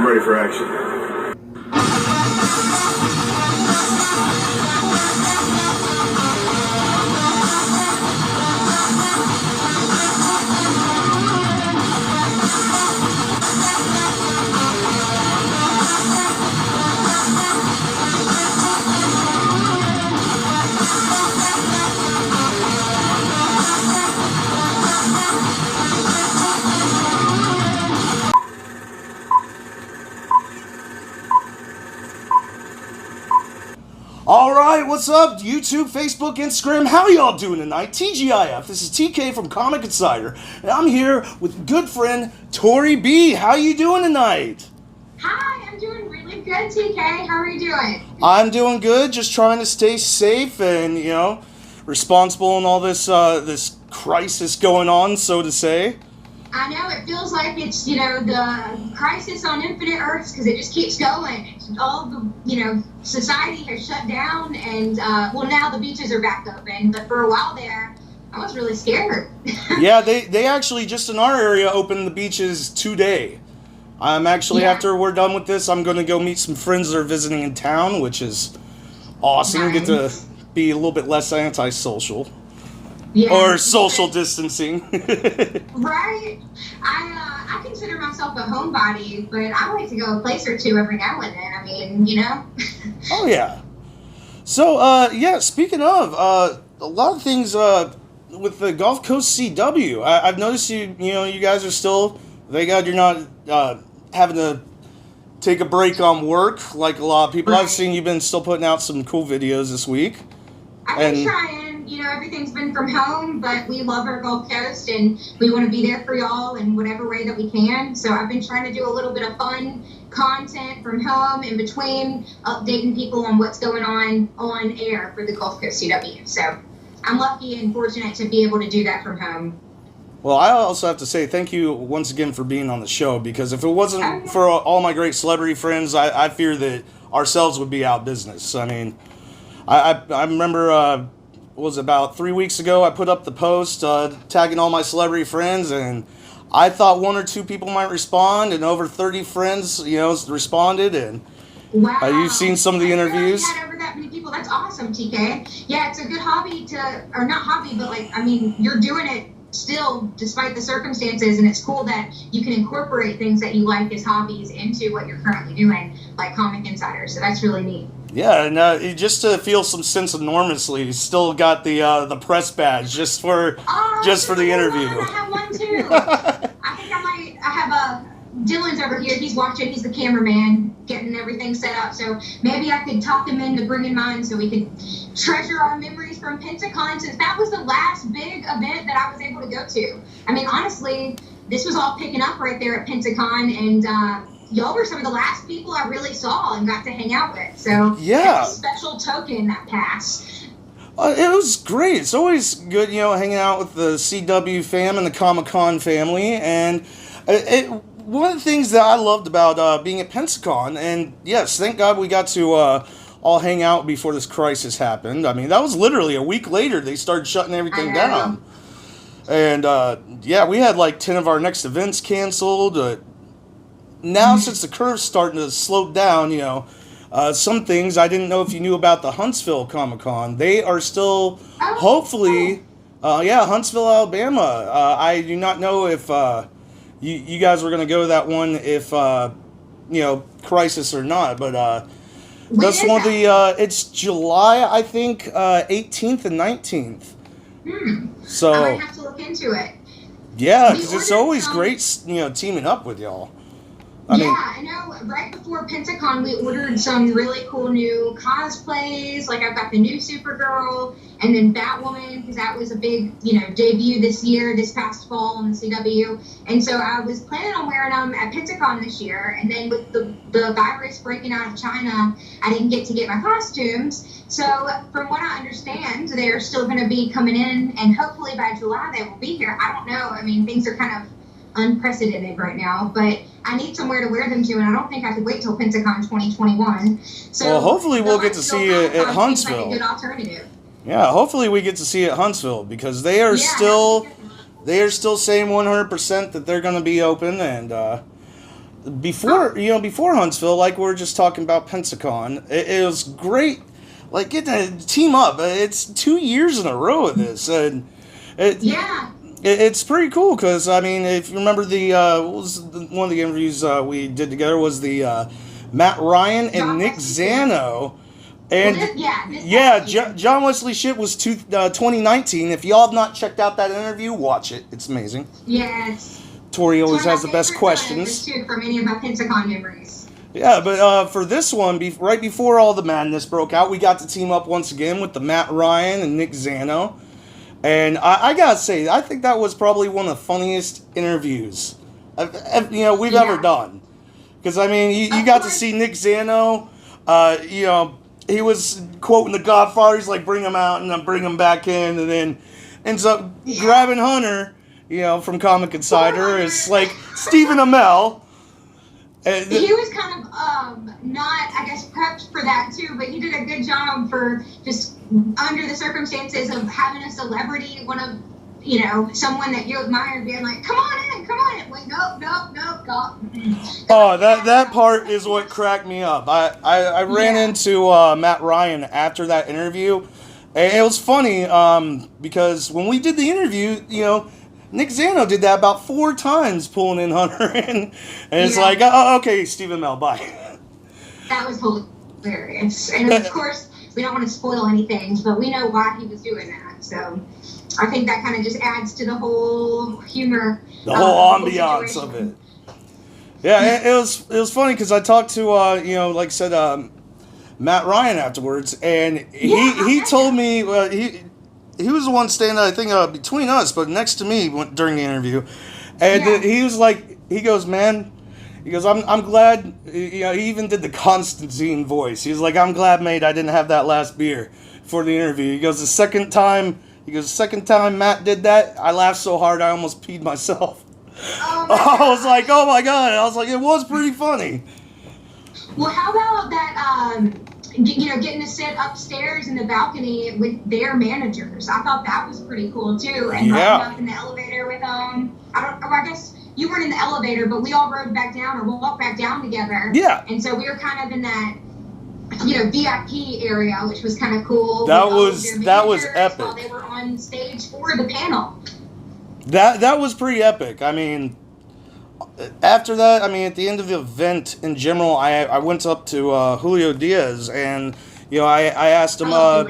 I'm ready for action. Alright, what's up? YouTube, Facebook, Instagram, how y'all doing tonight? TGIF, this is TK from Comic Insider, and I'm here with good friend Tori B. How you doing tonight? Hi, I'm doing really good, TK. How are you doing? I'm doing good, just trying to stay safe and, responsible in all this this crisis going on, so to say. I know, it feels like it's, the crisis on Infinite Earths, because it just keeps going. All the, society has shut down, and, now the beaches are back open, but for a while there, I was really scared. Yeah, they actually, just in our area, opened the beaches today. I'm actually, after we're done with this, I'm going to go meet some friends that are visiting in town, which is awesome. Nice. Get to be a little bit less antisocial. Yeah, or social distancing. Right? I consider myself a homebody, but I like to go a place or two every now and then. I mean, Oh, yeah. So, speaking of, a lot of things with the Gulf Coast CW, I've noticed you guys are still, thank God you're not having to take a break on work like a lot of people. Right. I've seen you've been still putting out some cool videos this week. I've been trying. Everything's been from home, but we love our Gulf Coast, and we want to be there for y'all in whatever way that we can. So I've been trying to do a little bit of fun content from home in between, updating people on what's going on air for the Gulf Coast CW. So I'm lucky and fortunate to be able to do that from home. Well, I also have to say thank you once again for being on the show, because if it wasn't for all my great celebrity friends, I fear that ourselves would be out of business. I mean, I remember... was about 3 weeks ago, I put up the post tagging all my celebrity friends, and I thought one or two people might respond, and over 30 friends, responded, and wow. You've seen some of the interviews. I had over that many people. That's awesome, TK. Yeah, it's a good hobby or not hobby, but you're doing it still despite the circumstances, and it's cool that you can incorporate things that you like as hobbies into what you're currently doing, like Comic Insider, so that's really neat. Yeah, and just to feel some sense of normalcy, still got the press badge just for the interview. I have one too. I think I have Dylan's over here. He's watching. He's the cameraman, getting everything set up. So maybe I could talk him into bringing mine, so we could treasure our memories from Pentacon, since that was the last big event that I was able to go to. I mean, honestly, this was all picking up right there at Pentacon, and y'all were some of the last people I really saw and got to hang out with. So yeah, a special token that passed. It was great. It's always good, hanging out with the CW fam and the Comic Con family. And one of the things that I loved about being at Pensacon, and yes, thank God we got to all hang out before this crisis happened. I mean, that was literally a week later they started shutting everything down. And we had like 10 of our next events canceled. Now, since the curve's starting to slope down, some things, I didn't know if you knew about the Huntsville Comic Con. They are still, hopefully, Huntsville, Alabama. I do not know if you guys were going to go to that one if, crisis or not. But that's one of the, it's July, I think, 18th and 19th. So, I might have to look into it. Yeah, because it's always great, teaming up with y'all. I know. Right before Pentacon, we ordered some really cool new cosplays. Like, I've got the new Supergirl, and then Batwoman, because that was a big, debut this past fall on the CW. And so I was planning on wearing them at Pentacon this year. And then with the virus breaking out of China, I didn't get to get my costumes. So from what I understand, they're still going to be coming in, and hopefully by July they will be here. I don't know. I mean, things are kind of unprecedented right now, but I need somewhere to wear them to, and I don't think I could wait till Pentacon 2021. So well, hopefully we'll get to see it at Huntsville. Like a good alternative. Yeah, hopefully we get to see it at Huntsville, because they are still saying 100% that they're going to be open, and before Huntsville, like we were just talking about Pensacon, it was great. Like getting to team up. It's 2 years in a row of this, and it's pretty cool because I mean, if you remember one of the interviews we did together was the Matt Ryan and Nick Zano. And John Wesley Shipp was 2019. If y'all have not checked out that interview, watch it. It's amazing. Yes. Tori always has the best questions. From any of my Pensacon memories. Yeah, but for this one, right before all the madness broke out, we got to team up once again with the Matt Ryan and Nick Zano. And I gotta say, I think that was probably one of the funniest interviews we've ever done. Because, I mean, you got to see Nick Zano, he was quoting The Godfather. He's like, bring him out and then bring him back in, and then ends up grabbing Hunter, from Comic Insider. It's like Stephen Amell. He was kind of not, I guess, prepped for that too, but he did a good job for just under the circumstances of having a celebrity, one of someone that you admire, being like, come on in. Like, nope, God. Oh, that part is what cracked me up. I ran into Matt Ryan after that interview, and it was funny because when we did the interview, Nick Zano did that about 4 times, pulling in Hunter, and it's like, oh, okay, Stephen Amell, bye. That was hilarious. And of course, we don't want to spoil anything, but we know why he was doing that, so I think that kind of just adds to the whole humor. The whole ambiance of it. Yeah, it was funny because I talked to, like I said, Matt Ryan afterwards, and he told me, he was the one standing, I think, between us, but next to me during the interview. And he was like, he goes, I'm glad, he even did the Constantine voice. He was like, I'm glad, mate, I didn't have that last beer for the interview. He goes, the second time Matt did that, I laughed so hard I almost peed myself. I was like, oh my God. I was like, it was pretty funny. Well, how about that, getting to sit upstairs in the balcony with their managers? I thought that was pretty cool too. And riding up in the elevator with them. I guess you weren't in the elevator, but we all rode back down or walked back down together. Yeah. And so we were kind of in that, VIP area, which was kind of cool. That was epic. While they were on stage for the panel. That was pretty epic. I mean, after that, at the end of the event in general, I went up to Julio Diaz, and I asked him. I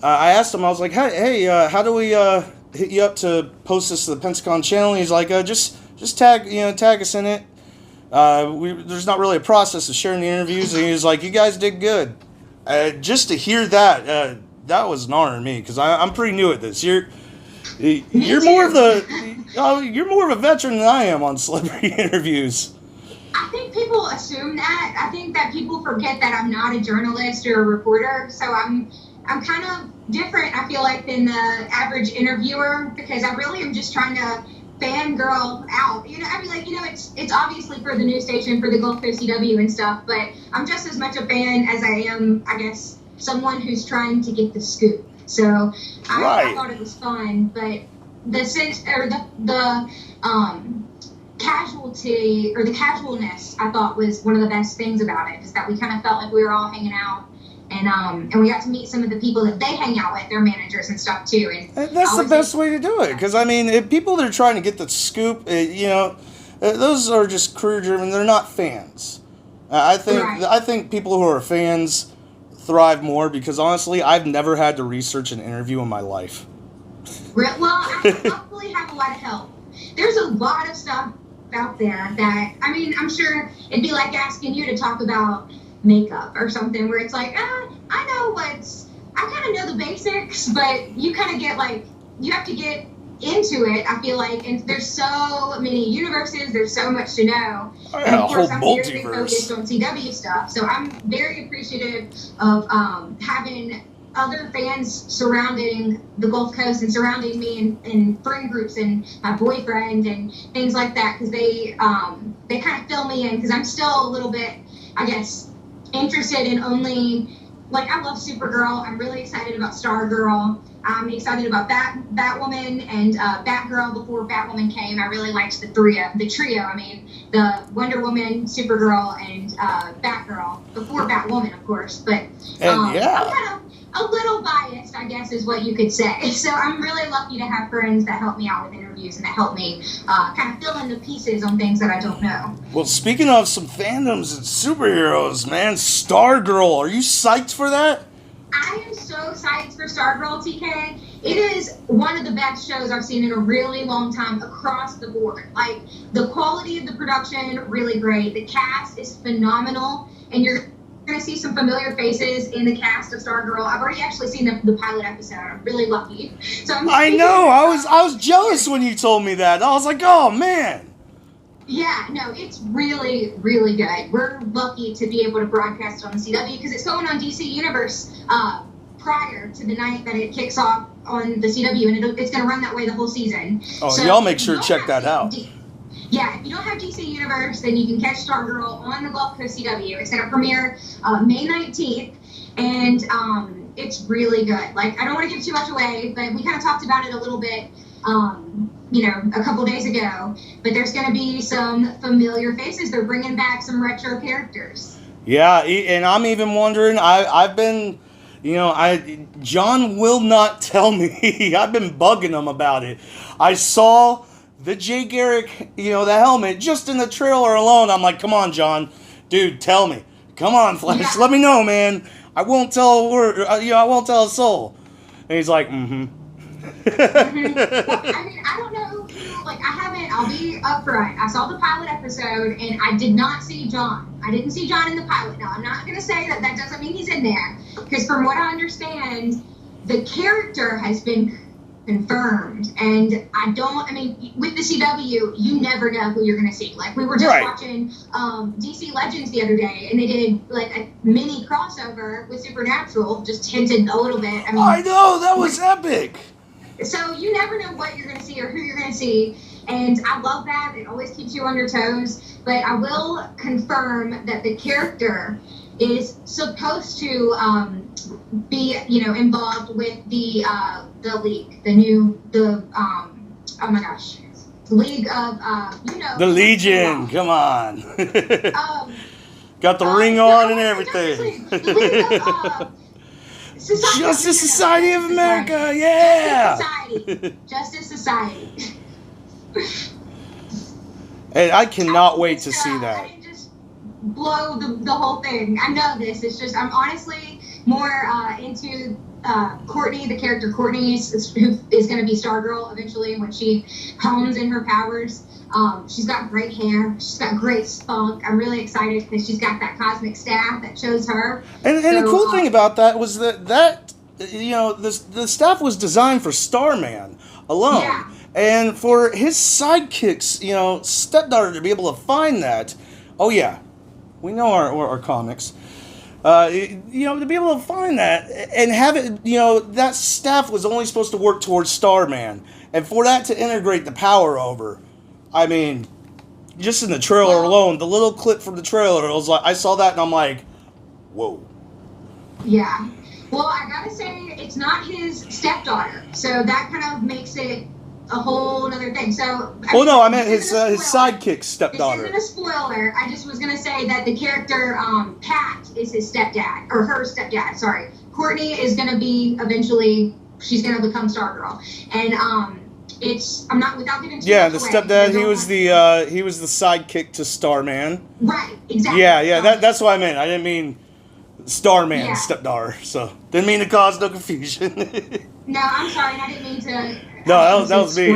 was like, hey, how do we hit you up to post this to the Pensacon channel? And he's like, just tag us in it. There's not really a process of sharing the interviews, and he was like, you guys did good. Just to hear that, that was an honor to me, because I'm pretty new at this. You're more of a veteran than I am on celebrity interviews. I think people assume that. I think that people forget that I'm not a journalist or a reporter, so I'm kind of different, I feel like, than the average interviewer, because I really am just trying to fangirl out. It's obviously for the news station, for the Gulf Coast CW and stuff, but I'm just as much a fan as I am, I guess, someone who's trying to get the scoop. So I thought it was fun, but the sense or the casualty or the casualness I thought was one of the best things about it, is that we kind of felt like we were all hanging out. And we got to meet some of the people that they hang out with, their managers and stuff too. And that's the best way to do it, because if people that are trying to get the scoop, those are just career driven. They're not fans. I think people who are fans thrive more, because honestly, I've never had to research an interview in my life. Well, I luckily have a lot of help. There's a lot of stuff out there that I'm sure it'd be like asking you to talk about makeup or something, where it's like, I kind of know the basics, but you kind of get you have to get into it, I feel like, and there's so many universes, there's so much to know. And of course, I'm very focused on CW stuff, so I'm very appreciative of having other fans surrounding the Gulf Coast and surrounding me in friend groups and my boyfriend and things like that, because they kind of fill me in, because I'm still a little bit, I guess, interested in only, I love Supergirl. I'm really excited about Stargirl. I'm excited about Batwoman and Batgirl before Batwoman came. I really liked the trio. I mean, the Wonder Woman, Supergirl, and Batgirl before Batwoman, of course. But I'm kind of a little biased, I guess, is what you could say. So I'm really lucky to have friends that help me out with interviews and that help me kind of fill in the pieces on things that I don't know. Well, speaking of some fandoms and superheroes, man, Stargirl, are you psyched for that? I am so psyched for Stargirl, TK. It is one of the best shows I've seen in a really long time across the board. Like, the quality of the production, really great. The cast is phenomenal, and you're going to see some familiar faces in the cast of Stargirl. I've already actually seen the pilot episode. I'm really lucky. So I know. I was jealous when you told me that. I was like, oh, man. Yeah, no, it's really, really good. We're lucky to be able to broadcast it on the CW because it's going on DC Universe prior to the night that it kicks off on the CW, and it's going to run that way the whole season. Oh, so y'all make sure to check that out. Yeah, if you don't have DC Universe, then you can catch Stargirl on the Gulf Coast CW. It's going to premiere May 19th, and it's really good. Like, I don't want to give too much away, but we kind of talked about it a little bit a couple days ago, but there's going to be some familiar faces. They're bringing back some retro characters. Yeah, and I'm even wondering, I've been, John will not tell me. I've been bugging him about it. I saw the Jay Garrick, the helmet, just in the trailer alone. I'm like, come on, John. Dude, tell me. Come on, Flash. Yeah. Let me know, man. I won't tell a word. I won't tell a soul. And he's like, Well, I mean, I don't know who, I'll be upfront. I saw the pilot episode, and I did not see John. I didn't see John in the pilot. Now, I'm not going to say that doesn't mean he's in there, because from what I understand, the character has been confirmed, and with the CW, you never know who you're going to see. Like, we were just watching DC Legends the other day, and they did, a mini crossover with Supernatural, just hinted a little bit. I know, that was epic! So you never know what you're going to see or who you're going to see, and I love that. It always keeps you on your toes, but I will confirm that the character is supposed to be, involved with the League, League of, The Legion, come on. Got the ring on and everything. The League of, Justice Society of America, yeah! Justice Society. And I cannot wait to see that. I didn't just blow the whole thing. I know this. It's just, I'm honestly more into Courtney, the character Courtney, who is going to be Stargirl eventually when she hones in her powers. She's got great hair. She's got great spunk. I'm really excited because she's got that cosmic staff that shows her. And the cool thing about that was that the staff was designed for Starman alone. Yeah. And for his sidekicks, stepdaughter to be able to find that, oh yeah, we know our comics. To be able to find that and have it, that staff was only supposed to work towards Starman. And for that to integrate the power over, I mean, just in the trailer alone, the little clip from the trailer, it was like, I saw that and I'm like, whoa. Yeah. Well, I gotta say, it's not his stepdaughter, so that kind of makes it a whole other thing. So. I meant his sidekick stepdaughter. This isn't a spoiler. I just was gonna say that the character Pat is his stepdad, or her stepdad. Sorry, Courtney is gonna be eventually. She's gonna become Stargirl, and I'm not without giving too much the away, stepdad. He was the sidekick to Starman. Right. Exactly. Yeah. That's what I meant. I didn't mean Starman's stepdaughter. So didn't mean to cause no confusion. No, I'm sorry. I didn't mean to. No, that was me.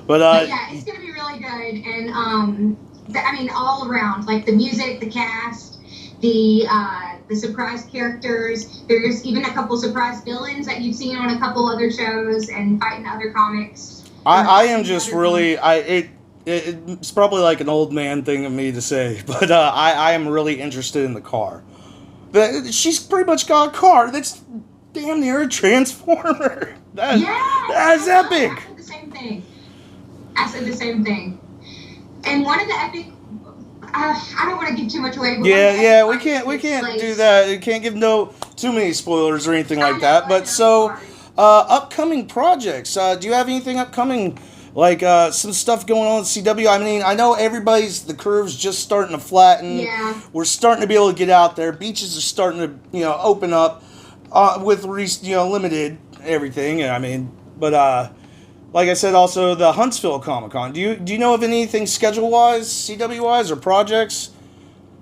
But yeah, it's gonna be really good, and all around, like the music, the cast, the surprise characters. There's even a couple surprise villains that you've seen on a couple other shows and fighting other comics. I am just really it's probably like an old man thing of me to say, but I am really interested in the car. She's pretty much got a car that's damn near a transformer. That's epic. I said the same thing. And one of the epic. I don't want to give too much away. But yeah. We can't do that. We can't give too many spoilers or anything like I that. know, But so, sorry. upcoming projects. Do you have anything upcoming? Like some stuff going on at CW. I mean, I know the curve's just starting to flatten. Yeah. We're starting to be able to get out there. Beaches are starting to open up with limited everything. And I mean, but like I said, also the Huntsville Comic Con. Do you know of anything schedule wise, CW wise, or projects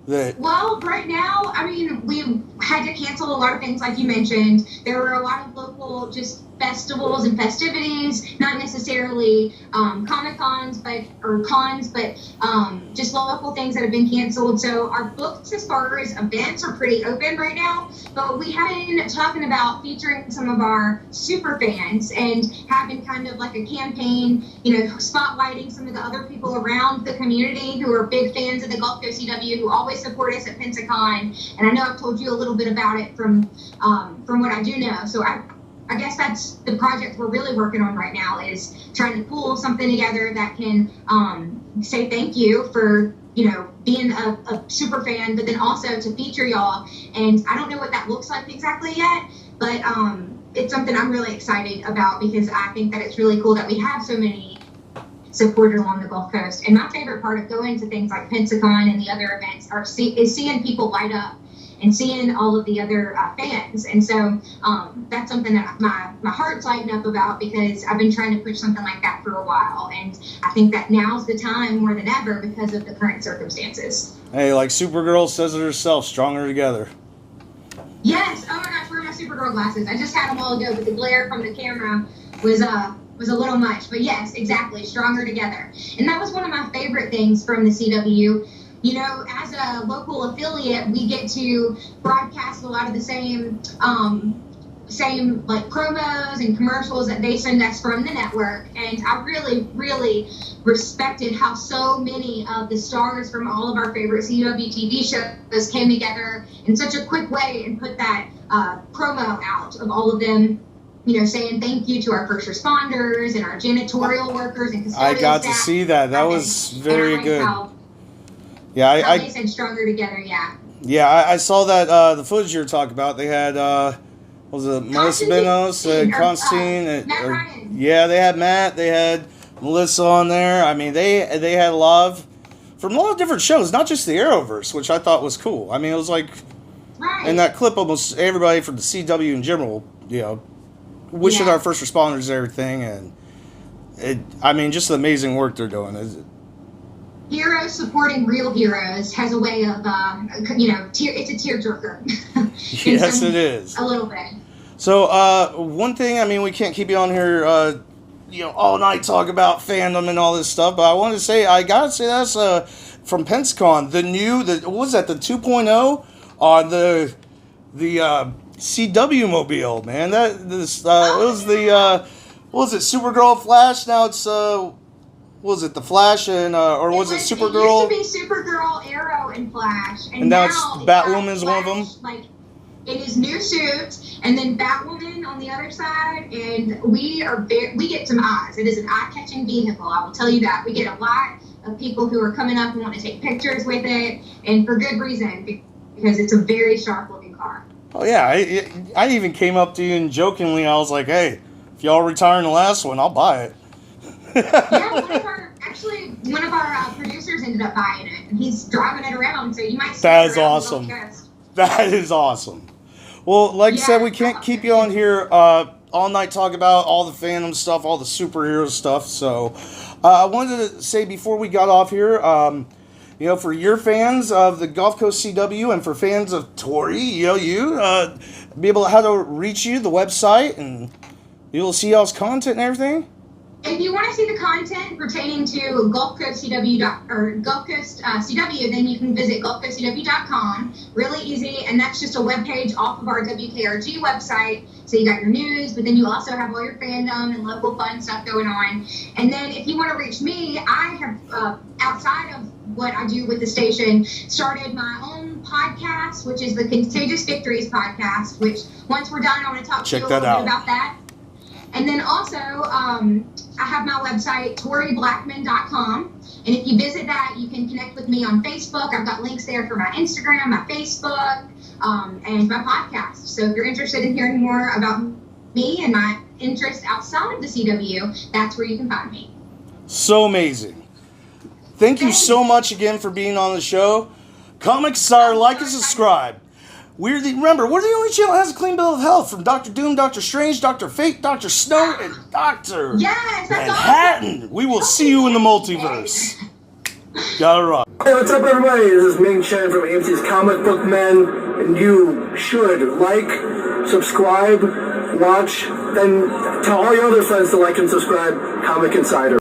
that? Well, right now, I mean, we had to cancel a lot of things, like you mentioned. There were a lot of local just festivals and festivities, not necessarily Comic Cons, or cons, but just local things that have been canceled. So our books, as far as events, are pretty open right now. But we have been talking about featuring some of our super fans and having kind of like a campaign, spotlighting some of the other people around the community who are big fans of the Gulf Coast CW, who always support us at Pensacon. And I know I've told you a little bit about it from what I do know. So I guess that's the project we're really working on right now, is trying to pull something together that can say thank you for, being a super fan, but then also to feature y'all. And I don't know what that looks like exactly yet, but it's something I'm really excited about, because I think that it's really cool that we have so many supporters along the Gulf Coast. And my favorite part of going to things like Pensacon and the other events is seeing people light up and seeing all of the other fans. And so that's something that my heart's lighting up about, because I've been trying to push something like that for a while. And I think that now's the time more than ever because of the current circumstances. Hey, like Supergirl says it herself, stronger together. Yes. Oh my gosh, where are my Supergirl glasses? I just had them all ago, but the glare from the camera was a little much. But yes, exactly, stronger together. And that was one of my favorite things from the CW. As a local affiliate, we get to broadcast a lot of the same like promos and commercials that they send us from the network. And I really, really respected how so many of the stars from all of our favorite CW TV shows came together in such a quick way and put that promo out of all of them, saying thank you to our first responders and our janitorial workers and custodial I got staff. to see that. That was very good. Yeah, they said stronger together, yeah. Yeah, I saw that, the footage you were talking about. They had, was it Melissa Benos, Constantine? Matt Ryan. Yeah, they had Matt. They had Melissa on there. I mean, they had a lot from a lot of different shows, not just the Arrowverse, which I thought was cool. I mean, it was like, right. in that clip, almost everybody from the CW in general, wishing our first responders and everything. And, just the amazing work they're doing. Heroes supporting real heroes has a way of, it's a tearjerker. Yes, it is. A little bit. So, one thing, we can't keep you on here, all night talk about fandom and all this stuff, but I wanted to say, I gotta say that's, from Pensacon, what was that, the 2.0 on the CW mobile, man. It was the, what was it, Supergirl Flash, now it's, was it the Flash or was it Supergirl? It used to be Supergirl, Arrow, and Flash, and now it's Batwoman's one of them. Like in his new suit, and then Batwoman on the other side, and we get some eyes. It is an eye-catching vehicle. I will tell you that. We get a lot of people who are coming up and want to take pictures with it, and for good reason, because it's a very sharp-looking car. Oh yeah, I even came up to you and jokingly I was like, hey, if y'all retiring the last one, I'll buy it. Yeah, one of our producers ended up buying it, and he's driving it around, so you might see that it is around awesome. the Coast. That is awesome. Well, like I said, we can't keep you on here all night talking about all the fandom stuff, all the superhero stuff. So I wanted to say before we got off here, for your fans of the Gulf Coast CW and for fans of Tori, be able to how to reach you, the website, and be able to see y'all's content and everything. If you want to see the content pertaining to Gulf Coast CW, then you can visit GulfCoastCW.com. Really easy, and that's just a webpage off of our WKRG website. So you got your news, but then you also have all your fandom and local fun stuff going on. And then if you want to reach me, I have, outside of what I do with the station, started my own podcast, which is the Contagious Victories podcast, which once we're done, I want to talk to you a little bit about that. And then also, I have my website, ToriBlackmon.com. And if you visit that, you can connect with me on Facebook. I've got links there for my Instagram, my Facebook, and my podcast. So if you're interested in hearing more about me and my interests outside of the CW, that's where you can find me. So amazing. Thank you so much again for being on the show. Comic Star, like and subscribe. Remember, we're the only channel that has a clean bill of health from Dr. Doom, Dr. Strange, Dr. Fate, Dr. Snow, and Dr. Yes, that's Manhattan. awesome. We will see you in the multiverse. Gotta rock. Hey, what's up, everybody? This is Ming Chen from AMC's Comic Book Men, and you should like, subscribe, watch, then tell all your other friends to like and subscribe Comic Insider.